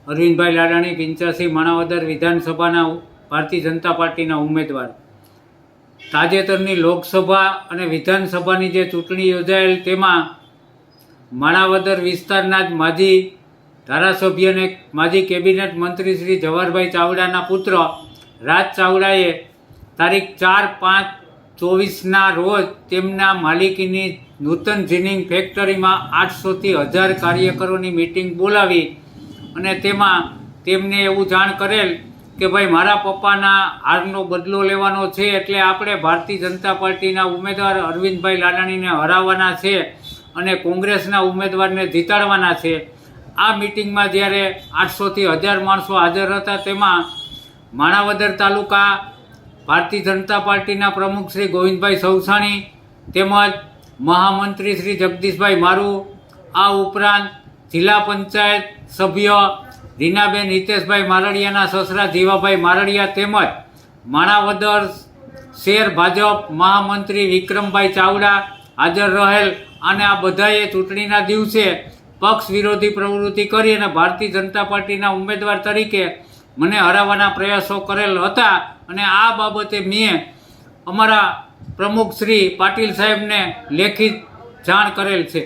અરવિંદભાઈ લાડાણી 85 માણાવદર વિધાનસભાના ભારતીય જનતા પાર્ટીના ઉમેદવાર. તાજેતરની લોકસભા અને વિધાનસભાની જે ચૂંટણી યોજાયેલ તેમાં માણાવદર વિસ્તારના જ માજી ધારાસભ્ય અને માજી કેબિનેટ મંત્રી શ્રી જવાહરભાઈ ચાવડાના પુત્ર રાજ ચાવડાએ તારીખ 4/5/24ના રોજ તેમના માલિકીની નૂતન જીનિંગ ફેક્ટરીમાં 800થી 1000 કાર્યકરોની મિટિંગ બોલાવી અને તેમાં તેમને એવું જાણ કરેલ કે ભાઈ મારા પપ્પાના હારનો બદલો લેવાનો છે, એટલે આપણે ભારતીય જનતા પાર્ટીના ઉમેદવાર અરવિંદભાઈ લાડાણીને હરાવવાના છે અને કોંગ્રેસના ઉમેદવારને જીતાડવાના છે. આ મિટિંગમાં જ્યારે 800થી 1000 માણસો હાજર હતા તેમાં માણાવદર તાલુકા ભારતીય જનતા પાર્ટીના પ્રમુખ શ્રી ગોવિંદભાઈ સૌસાણી તેમજ મહામંત્રી શ્રી જગદીશભાઈ મારુ, આ ઉપરાંત જિલ્લા પંચાયત સભ્ય રીનાબેન હિતેશભાઈ મારડિયાના સસરા જીવાભાઈ મારડિયા તેમજ માણાવદર શહેર ભાજપ મહામંત્રી વિક્રમભાઈ ચાવડા હાજર રહેલ અને આ બધાએ ચૂંટણીના દિવસે પક્ષ વિરોધી પ્રવૃત્તિ કરી અને ભારતીય જનતા પાર્ટીના ઉમેદવાર તરીકે મને હરાવવાના પ્રયાસો કરેલ હતા અને આ બાબતે મેં અમારા પ્રમુખ શ્રી પાટીલ સાહેબને લેખિત જાણ કરેલ છે.